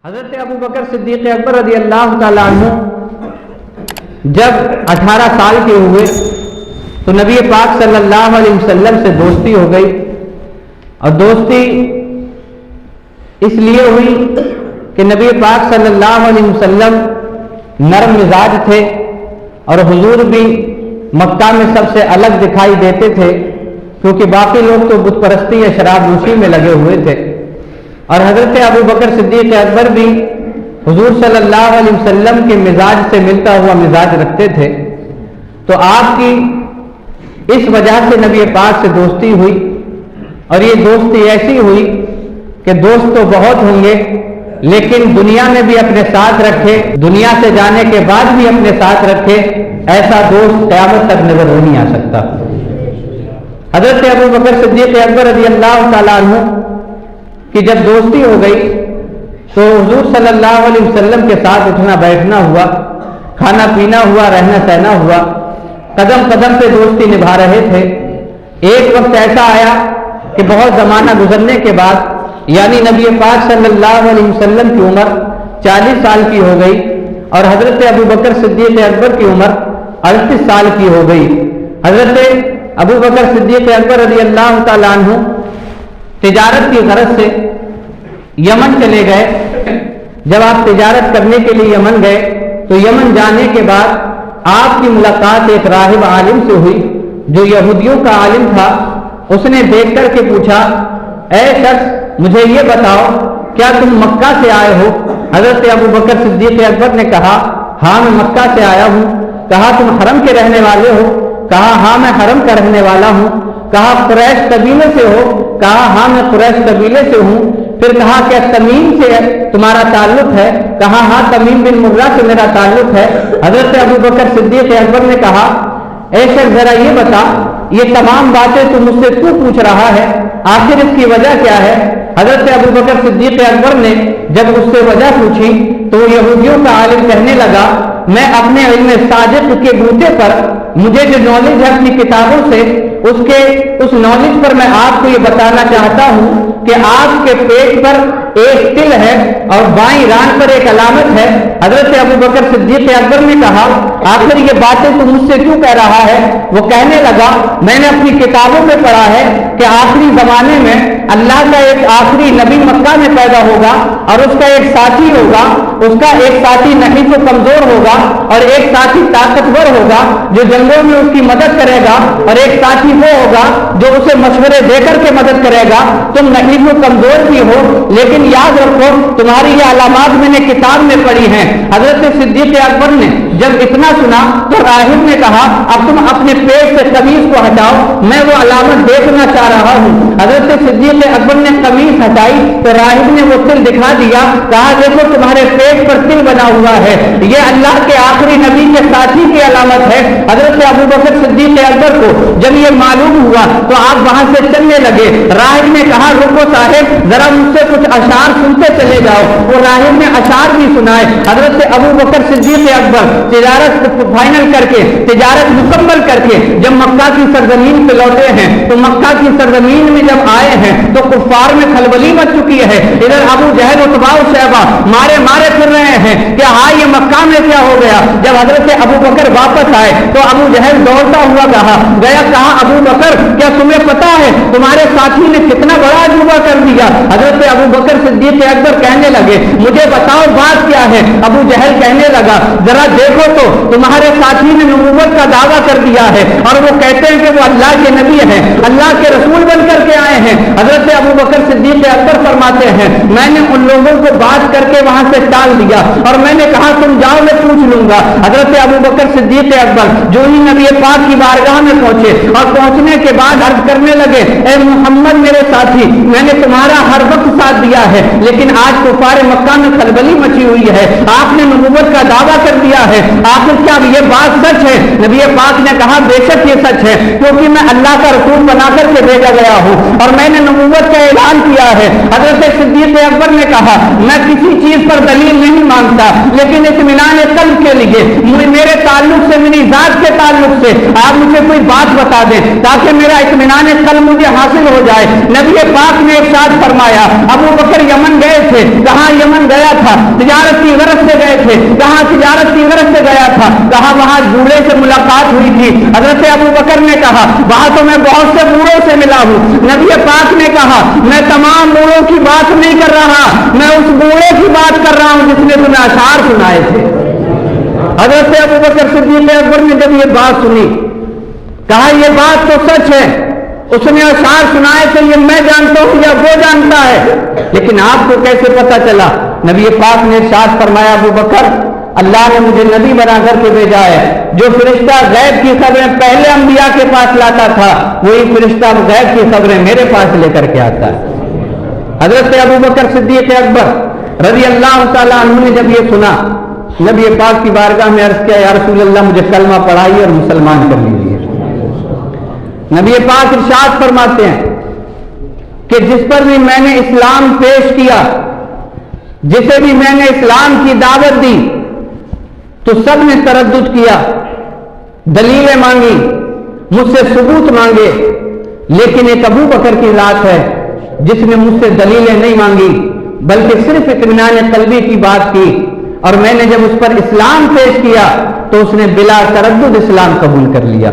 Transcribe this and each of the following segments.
حضرت ابو بکر صدیق اکبر رضی اللہ تعالیٰ عنہ جب 18 سال کے ہوئے تو نبی پاک صلی اللہ علیہ وسلم سے دوستی ہو گئی، اور دوستی اس لیے ہوئی کہ نبی پاک صلی اللہ علیہ وسلم نرم مزاج تھے اور حضور بھی مکہ میں سب سے الگ دکھائی دیتے تھے، کیونکہ باقی لوگ تو بت پرستی یا شراب نوشی میں لگے ہوئے تھے، اور حضرت ابو بکر صدیق اکبر بھی حضور صلی اللہ علیہ وسلم کے مزاج سے ملتا ہوا مزاج رکھتے تھے۔ تو آپ کی اس وجہ سے نبی پاک سے دوستی ہوئی، اور یہ دوستی ایسی ہوئی کہ دوست تو بہت ہوں گے لیکن دنیا میں بھی اپنے ساتھ رکھے، دنیا سے جانے کے بعد بھی اپنے ساتھ رکھے، ایسا دوست قیامت تک نظر نہیں آ سکتا۔ حضرت ابو بکر صدیق اکبر رضی اللہ تعالیٰ عنہ کہ جب دوستی ہو گئی تو حضور صلی اللہ علیہ وسلم کے ساتھ اٹھنا بیٹھنا ہوا، کھانا پینا ہوا، رہنا سہنا ہوا، قدم قدم پہ دوستی نبھا رہے تھے۔ ایک وقت ایسا آیا کہ بہت زمانہ گزرنے کے بعد یعنی نبی پاک صلی اللہ علیہ وسلم کی عمر 40 سال کی ہو گئی اور حضرت ابو بکر صدیق اکبر کی عمر 38 سال کی ہو گئی۔ حضرت ابو بکر صدیق اکبر رضی اللہ تعالیٰ عنہ تجارت کی غرض سے یمن چلے گئے۔ جب آپ تجارت کرنے کے لیے یمن گئے تو یمن جانے کے بعد آپ کی ملاقات ایک راہب عالم سے ہوئی جو یہودیوں کا عالم تھا۔ اس نے دیکھ کر کے پوچھا، اے شخص مجھے یہ بتاؤ کیا تم مکہ سے آئے ہو؟ حضرت ابو بکر صدیق اکبر نے کہا ہاں میں مکہ سے آیا ہوں۔ کہا تم حرم کے رہنے والے ہو؟ کہا ہاں میں حرم کا رہنے والا ہوں۔ کہا قریش قبیلے سے ہو؟ کہا ہاں میں قریش قبیلے سے ہوں۔ پھر کہا کیا تمیم سے تمہارا تعلق ہے؟ کہا ہاں تمیم بن مرہ سے میرا تعلق ہے۔ حضرت ابو بکر صدیق اکبر نے کہا اے شخص ذرا یہ بتا یہ تمام باتیں تو مجھ سے کیوں پوچھ رہا ہے؟ آخر اس کی وجہ کیا ہے؟ حضرت ابو بکر صدیق اکبر نے جب اس سے وجہ پوچھی تو یہودیوں کا عالم کہنے لگا میں اپنے علم صادق کے بوتے پر مجھے جو نالج ہے اپنی کتابوں سے اس نالج پر میں آپ کو یہ بتانا چاہتا ہوں کہ آپ کے پیٹ پر ایک تل ہے اور بائیں ران پر ایک علامت ہے۔ حضرت ابو بکر صدیق اکبر نے کہا آخر یہ باتیں تو مجھ سے کیوں کہہ رہا ہے؟ وہ کہنے لگا میں نے اپنی کتابوں میں پڑھا ہے کہ آخری زمانے میں اللہ کا ایک آخری نبی مکہ میں پیدا ہوگا اور اس کا ایک ساتھی ہوگا، اس کا ایک ساتھی نہیں تو کمزور ہوگا اور ایک ساتھی طاقتور ہوگا جو جنگوں میں اس کی مدد کرے گا، اور ایک ساتھی وہ ہوگا جو اسے مشورے دے کر کے مدد کرے گا۔ تم نہیں تو کمزور بھی ہو لیکن یاد رکھو تمہاری یہ علامات میں نے کتاب میں پڑھی ہیں۔ حضرت صدیق اکبر نے جب اتنا سنا تو راہب نے کہا اب تم اپنے پیٹ سے قمیص کو ہٹاؤ، میں وہ علامت دیکھنا چاہ رہا ہوں۔ حضرت صدیق اکبر نے قمیص ہٹائی تو راہب نے وہ تل دکھا دیا، کہا دیکھو تمہارے پیٹ پر تل بنا ہوا ہے، یہ اللہ کے آخری نبی کے ساتھی کی علامت ہے۔ حضرت ابو بکر صدیق اکبر کو جب یہ معلوم ہوا تو آپ وہاں سے چلنے لگے۔ راہب نے کہا رکو صاحب ذرا مجھ سے کچھ اشعار سنتے چلے جاؤ۔ وہ راہب نے اشعار بھی سنائے۔ حضرت ابو بکر صدیق اکبر تجارت فائنل کر کے تجارت مکمل کر کے جب مکہ کی سرزمین پہ لوٹے ہیں تو مکہ کی سرزمین میں جب آئے ہیں تو کفار میں کھلبلی مچ چکی ہے۔ ادھر ابو جہل و تبا و شیبہ مارے پھر رہے ہیں کہ ہاں یہ مکہ میں کیا ہو گیا۔ جب حضرت ابو بکر واپس آئے تو ابو جہل دوڑتا ہوا کہا ابو بکر کیا تمہیں پتا ہے تمہارے ساتھی نے کتنا بڑا عجوبہ کر دیا؟ حضرت ابو بکر صدیق اکبر کہنے لگے مجھے بتاؤ بات کیا ہے؟ ابو جہل کہنے لگا ذرا دیکھو تو تمہارے ساتھی نے نبوت کا دعویٰ کر دیا ہے اور وہ کہتے ہیں کہ وہ اللہ کے نبی ہیں، اللہ کے رسول بن کر کے آئے ہیں۔ حضرت ابو بکر صدیق اکبر فرماتے ہیں میں نے ان لوگوں کو بات کر کے وہاں سے ٹال دیا اور میں نے کہا تم جاؤ میں پوچھ لوں گا۔ حضرت ابو بکر صدیق اکبر جو ہی نبی پاک کی بارگاہ میں پہنچے اور پہنچنے کے بعد عرض کرنے لگے اے محمد میرے ساتھی میں نے تمہارا ہر وقت ساتھ دیا ہے لیکن آج کفار مکہ میں کھلبلی مچی ہوئی ہے، آپ نے نبوت کا دعویٰ کر دیا ہے آخر کیا یہ بات سچ ہے؟ نبی پاک نے کہا بے شک یہ سچ ہے، کیونکہ میں اللہ کا رسول بنا کر کے بھیجا گیا ہوں اور میں نے نبوت کا اعلان کیا ہے۔ حضرت صدیق اکبر نے کہا میں کسی چیز پر دلیل نہیں مانگتا، لیکن اطمینان قلب کے لیے میرے تعلق سے، میری ذات کے تعلق سے آپ مجھے کوئی بات بتا دیں تاکہ میرا اطمینان قلب مجھے حاصل ہو جائے۔ نبی پاک نے ارشاد فرمایا ابو بکر یمن گئے تھے، کہاں یمن گیا تھا؟ تجارت کی غرض سے گئے تھے، کہاں تجارت کی غرض سے گیا تھا؟ کہاں وہاں بوڑھے سے ملاقات ہوئی تھی۔ حضرت ابو بکر نے کہا وہاں تو میں بہت سے بوڑھوں سے ملا ہوں۔ نبی پاک نے کہا میں تمام بوڑھوں کی بات نہیں کر رہا، میں اس بوڑھے کی بات کر رہا ہوں جس نے تمہیں اشعار سنائے تھے۔ حضرت ابو بکر صدیق اکبر نے جب یہ بات سنی کہا یہ بات تو سچ ہے، اس نے اشعار سنائے تھے، یہ میں جانتا ہوں یا وہ جانتا ہے، لیکن آپ کو کیسے پتا چلا؟ نبی پاک نے ارشاد فرمایا ابو بکر اللہ نے مجھے نبی بنا کر کے بھیجا ہے، جو فرشتہ غیب کی خبریں پہلے انبیاء کے پاس لاتا تھا وہی فرشتہ غیب کی خبریں میرے پاس لے کر کے آتا ہے۔ حضرت ابو بکر صدیق اکبر رضی اللہ تعالیٰ عنہ نے جب یہ سنا نبی پاک کی بارگاہ میں عرض کیا یا رسول اللہ مجھے کلمہ پڑھائیے اور مسلمان کر لیجیے۔ نبی پاک ارشاد فرماتے ہیں کہ جس پر بھی میں نے اسلام پیش کیا، جسے بھی میں نے اسلام کی دعوت دی تو سب نے تردد کیا، دلیلیں مانگی، مجھ سے ثبوت مانگے، لیکن ایک ابو بکر کی ذات ہے جس نے مجھ سے دلیلیں نہیں مانگی بلکہ صرف اطمینان قلبی کی بات کی، اور میں نے جب اس پر اسلام پیش کیا تو اس نے بلا تردد اسلام قبول کر لیا۔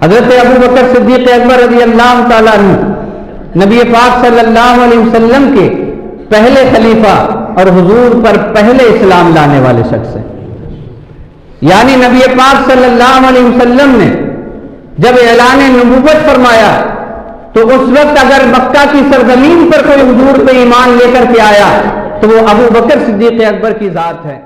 حضرت ابو بکر صدیق اکبر رضی اللہ تعالیٰ عنہ نبی پاک صلی اللہ علیہ وسلم کے پہلے خلیفہ اور حضور پر پہلے اسلام لانے والے شخص ہیں، یعنی نبی پاک صلی اللہ علیہ وسلم نے جب اعلان نبوت فرمایا تو اس وقت اگر مکہ کی سرزمین پر کوئی حضور پہ ایمان لے کر کے آیا تو وہ ابو بکر صدیق اکبر کی ذات ہے۔